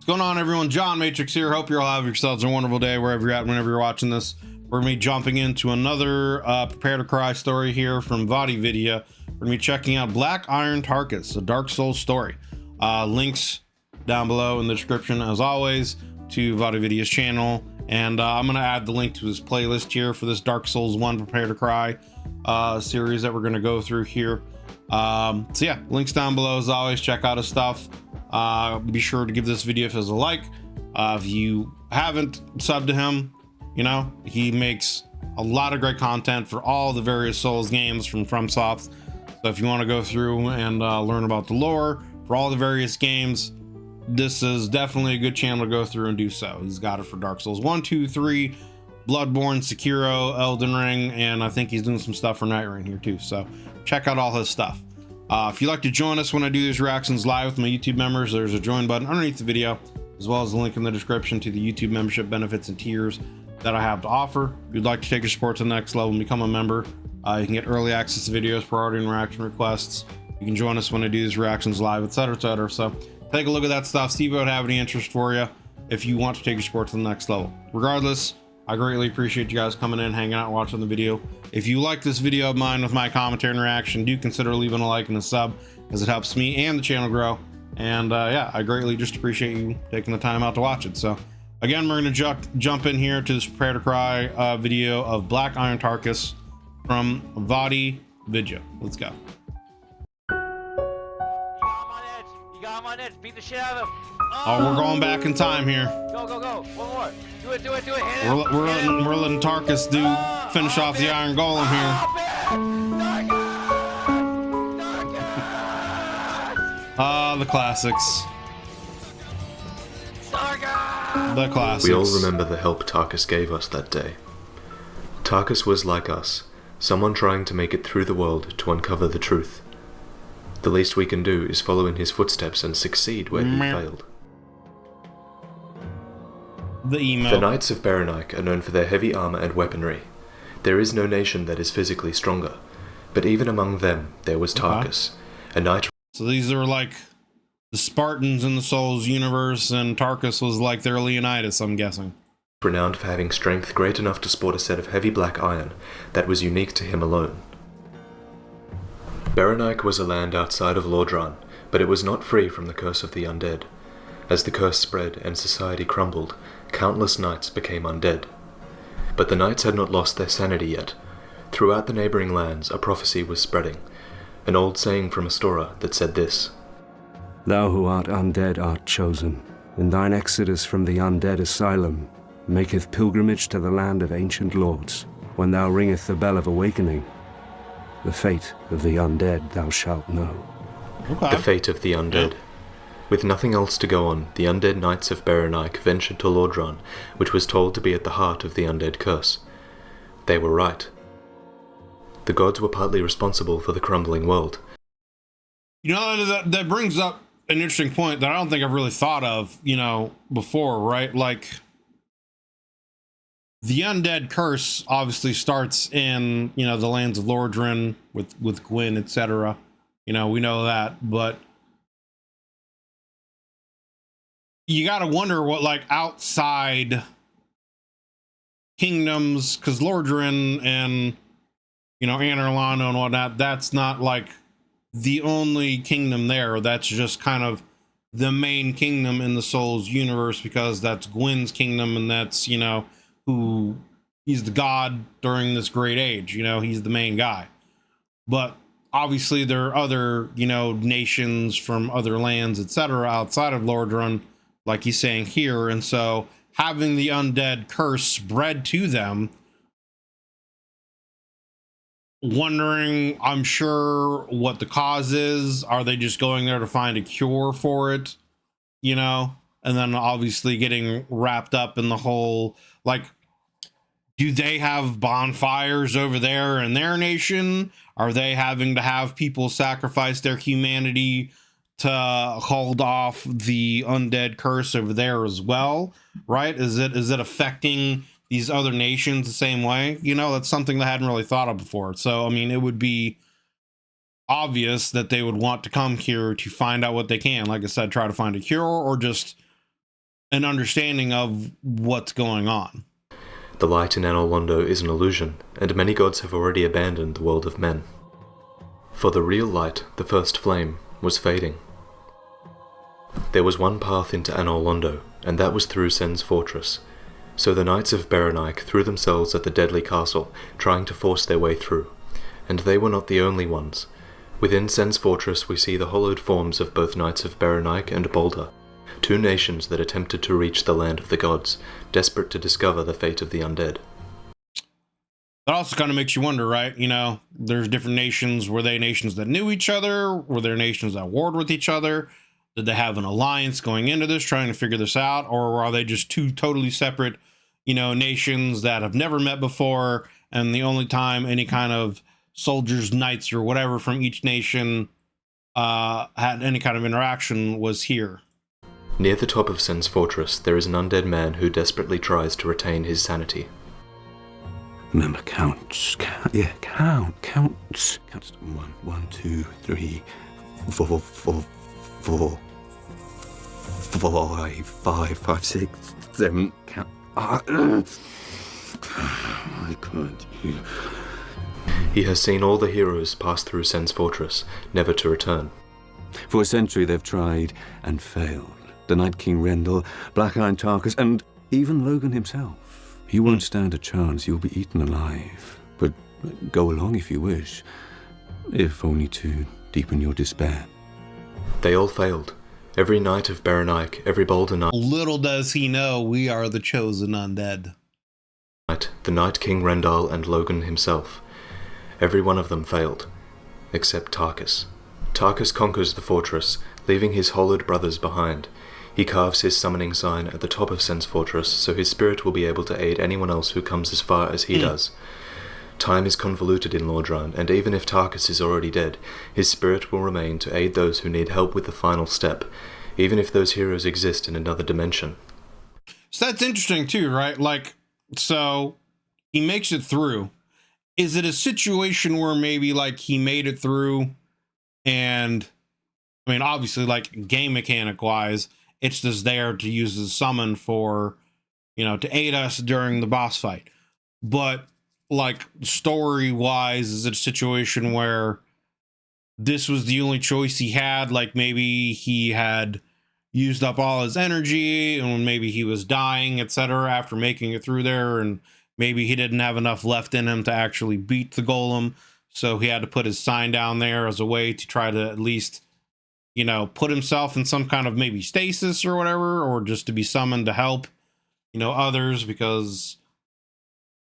What's going on, everyone? John Matrix here. Hope you're all having yourselves a wonderful day wherever you're at, whenever you're watching this. We're gonna be jumping into another Prepare to Cry story here from VaatiVidya. We're gonna be checking out Black Iron Tarkus, a Dark Souls story. Links down below in the description, as always, to VaatiVidya's channel. And I'm gonna add the link to his playlist here for this Dark Souls 1 Prepare to Cry series that we're gonna go through here. So yeah, links down below as always. Check out his stuff. Be sure to give this video a like. If you haven't subbed to him, you know, he makes a lot of great content for all the various Souls games from FromSoft. So if you want to go through and learn about the lore for all the various games, this is definitely a good channel to go through and do so. He's got it for Dark Souls 1, 2, 3, Bloodborne, Sekiro, Elden Ring, and I think he's doing some stuff for Night Rain here too. So check out all his stuff. If you'd like to join us when I do these reactions live with my YouTube members, there's a join button underneath the video, as well as a link in the description to the YouTube membership benefits and tiers that I have to offer. If you'd like to take your support to the next level and become a member, you can get early access to videos, priority and reaction requests. You can join us when I do these reactions live, etc., etc. So take a look at that stuff, see if it would have any interest for you if you want to take your support to the next level. Regardless, I greatly appreciate you guys coming in, hanging out, watching the video. If you like this video of mine with my commentary and reaction, do consider leaving a like and a sub, as it helps me and the channel grow. And yeah, I greatly just appreciate you taking the time out to watch it. So again, we're going to jump in here to this Prepare to Cry video of Black Iron Tarkus from VaatiVidya. Let's go. You got him on edge. Beat the shit out of him. Oh, we're going back in time here. Go, go, go. One more. Do it, do it, do it. Hit We're him. letting Tarkus finish off the Iron Golem here. The classics. The classics. We all remember the help Tarkus gave us that day. Tarkus was like us, someone trying to make it through the world to uncover the truth. The least we can do is follow in his footsteps and succeed where he failed. The Knights of Berenik are known for their heavy armor and weaponry. There is no nation that is physically stronger, but even among them there was Tarkus, a knight. So these are like the Spartans in the Souls universe, and Tarkus was like their Leonidas, I'm guessing. Renowned for having strength great enough to sport a set of heavy black iron that was unique to him alone. Berenik was a land outside of Lordran, but it was not free from the curse of the undead. As the curse spread and society crumbled, countless knights became undead. But the knights had not lost their sanity yet. Throughout the neighboring lands, a prophecy was spreading, an old saying from Astora that said this: Thou who art undead art chosen, and thine exodus from the undead asylum maketh pilgrimage to the land of ancient lords. When thou ringeth the bell of awakening, the fate of the undead thou shalt know. The fate of the undead. With nothing else to go on, the undead Knights of Berenik ventured to Lordran, which was told to be at the heart of the undead curse. They were right. The gods were partly responsible for the crumbling world. You know, that brings up an interesting point that I don't think I've really thought of, you know, before, right? Like, the undead curse obviously starts in, you know, the lands of Lordran with Gwyn, etc. You know, we know that, but you got to wonder what, like, outside kingdoms, because Lordran and, you know, Anorlano and whatnot, that's not like the only kingdom there. That's just kind of the main kingdom in the Souls universe, because that's Gwyn's kingdom, and that's, you know, who he's the god during this great age. You know, he's the main guy. But obviously there are other, you know, nations from other lands, etc., outside of Lordran, like he's saying here. And so having the undead curse spread to them, wondering, I'm sure, what the cause is. Are they just going there to find a cure for it, you know? And then obviously getting wrapped up in the whole, like, do they have bonfires over there in their nation? Are they having to have people sacrifice their humanity to hold off the undead curse over there as well, right? Is it affecting these other nations the same way? You know, that's something that I hadn't really thought of before. So, I mean, it would be obvious that they would want to come here to find out what they can. Like I said, try to find a cure, or just an understanding of what's going on. The light in Anor Londo is an illusion, and many gods have already abandoned the world of men. For the real light, the first flame, was fading. There was one path into Anor Londo, and that was through Sen's fortress. So the knights of Berenik threw themselves at the deadly castle, trying to force their way through. And they were not the only ones. Within Sen's fortress we see the hollowed forms of both knights of Berenik and Boulder, two nations that attempted to reach the land of the gods, desperate to discover the fate of the undead. That also kind of makes you wonder, right? You know, there's different nations. Were they nations that knew each other? Were there nations that warred with each other? Did they have an alliance going into this, trying to figure this out? Or are they just two totally separate, you know, nations that have never met before, and the only time any kind of soldiers, knights, or whatever from each nation had any kind of interaction was here? Near the top of Sen's fortress, there is an undead man who desperately tries to retain his sanity. Remember, counts. Counts. 1, 2, 3, 4, 5, 6, 7. Count. I can't. He has seen all the heroes pass through Sen's fortress, never to return. For a century they've tried and failed. The Night King Rendell, Black Iron Tarkus, and even Logan himself. You won't stand a chance. You'll be eaten alive. But go along if you wish, if only to deepen your despair. They all failed. Every knight of Berenik, every Boulder knight. Little does he know we are the chosen undead. The Night King Rendell and Logan himself. Every one of them failed, except Tarkus. Tarkus conquers the fortress, leaving his hollowed brothers behind. He carves his summoning sign at the top of Sen's fortress, so his spirit will be able to aid anyone else who comes as far as he does. Time is convoluted in Lordran, and even if Tarkus is already dead, his spirit will remain to aid those who need help with the final step, even if those heroes exist in another dimension. So that's interesting too, right? Like, so he makes it through. Is it a situation where maybe like he made it through, and I mean, obviously, like game mechanic wise, it's just there to use as a summon for, you know, to aid us during the boss fight. But like story wise, is it a situation where this was the only choice he had? Like maybe he had used up all his energy and maybe he was dying, etc., after making it through there, and maybe he didn't have enough left in him to actually beat the golem, so he had to put his sign down there as a way to try to at least, you know, put himself in some kind of maybe stasis or whatever, or just to be summoned to help, you know, others, because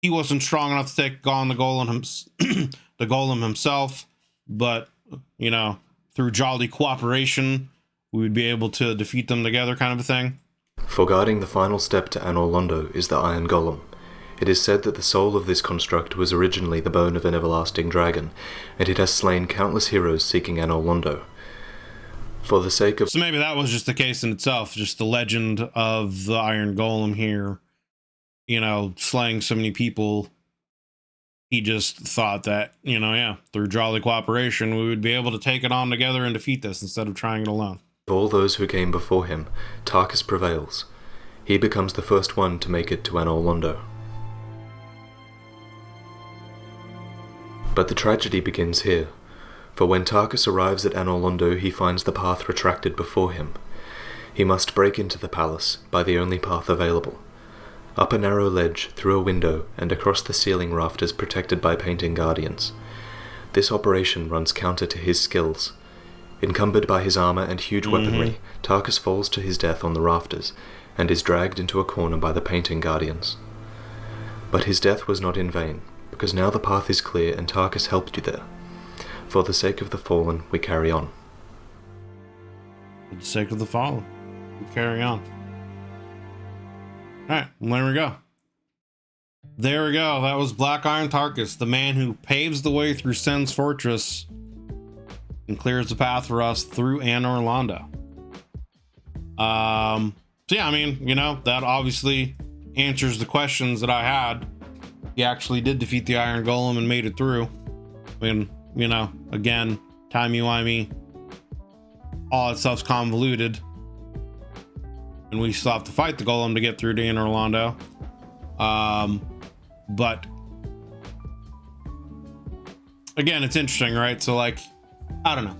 he wasn't strong enough to take on the golem himself. But, you know, through jolly cooperation, we would be able to defeat them together, kind of a thing. For guarding the final step to Anor Londo is the Iron Golem. It is said that the soul of this construct was originally the bone of an everlasting dragon, and it has slain countless heroes seeking Anor Londo. For the sake of... So maybe that was just the case in itself, just the legend of the Iron Golem here, you know, slaying so many people. He just thought that, you know, yeah, through jolly cooperation, we would be able to take it on together and defeat this instead of trying it alone. Of all those who came before him, Tarkus prevails. He becomes the first one to make it to Anor Londo. But the tragedy begins here, for when Tarkus arrives at Anor Londo, he finds the path retracted before him. He must break into the palace by the only path available. Up a narrow ledge, through a window, and across the ceiling rafters protected by painting guardians. This operation runs counter to his skills. Encumbered by his armor and huge weaponry, Tarkus falls to his death on the rafters, and is dragged into a corner by the painting guardians. But his death was not in vain, because now the path is clear and Tarkus helped you there. For the sake of the fallen, we carry on. For the sake of the fallen, we carry on. Alright, well, there we go. There we go. That was Black Iron Tarkus, the man who paves the way through Sen's fortress and clears the path for us through Anor Londo. So yeah, I mean, you know, that obviously answers the questions that I had. He actually did defeat the Iron Golem and made it through. I mean, you know, again, timey-wimey, all that stuff's convoluted. and we still have to fight the golem to get through to Inner Orlando. But again, it's interesting, right? So like, I don't know.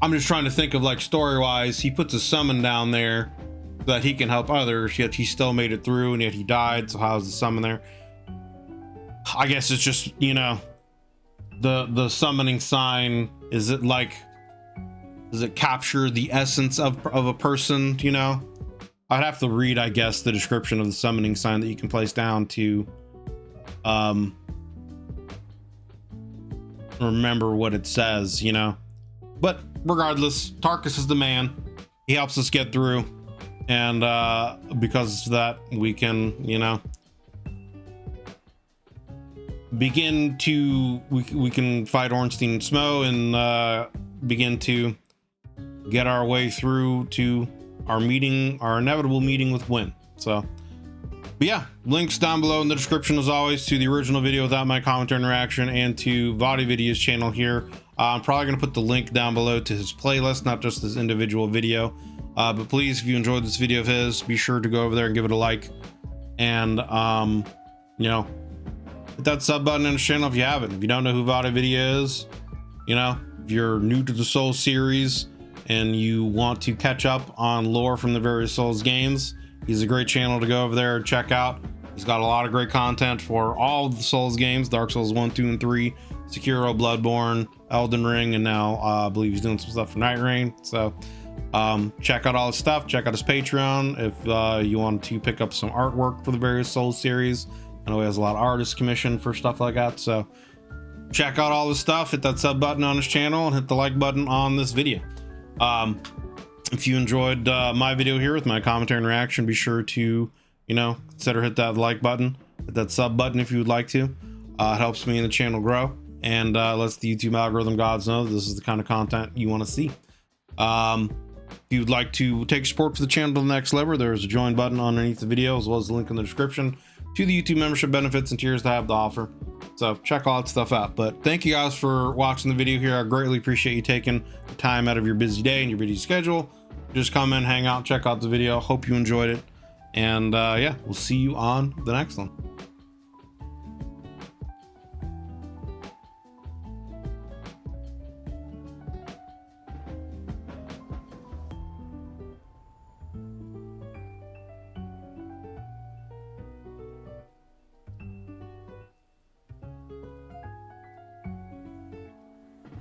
I'm just trying to think of like story-wise. He puts a summon down there so that he can help others, yet he still made it through, and yet he died. So how's the summon there? I guess it's just, you know, the summoning sign. Is it like, does it capture the essence of a person? You know, I'd have to read, I guess, the description of the summoning sign that you can place down to remember what it says, you know. But regardless, Tarkus is the man. He helps us get through, and because of that, we can, you know, begin to we can fight Ornstein and Smo, and begin to get our way through to our meeting, our inevitable meeting with Wynn. So, but yeah, links down below in the description as always to the original video without my commentary and reaction, and to Vadi Video's channel here. I'm probably going to put the link down below to his playlist, not just his individual video. But please, if you enjoyed this video of his, be sure to go over there and give it a like. And, you know, hit that sub button on his channel if you haven't. If you don't know who Vadi Video is, you know, if you're new to the Souls series and you want to catch up on lore from the various Souls games, he's a great channel to go over there and check out. He's got a lot of great content for all of the Souls games, Dark Souls 1, 2, and 3, Sekiro, Bloodborne, Elden Ring, and now I believe he's doing some stuff for Night Rain. So check out all his stuff. Check out his Patreon if you want to pick up some artwork for the various Souls series. I know he has a lot of artists commissioned for stuff like that. So check out all his stuff. Hit that sub button on his channel and hit the like button on this video. If you enjoyed my video here with my commentary and reaction, be sure to, you know, consider hit that like button, hit that sub button if you would like to. It helps me and the channel grow, and lets the YouTube algorithm gods know this is the kind of content you want to see. If you'd like to take support for the channel to the next level, there's a join button underneath the video, as well as the link in the description to the YouTube membership benefits and tiers that I have to offer. So check all that stuff out. But thank you guys for watching the video here. I greatly appreciate you taking the time out of your busy day and your busy schedule. Just come in, hang out, check out the video. Hope you enjoyed it. And yeah, we'll see you on the next one.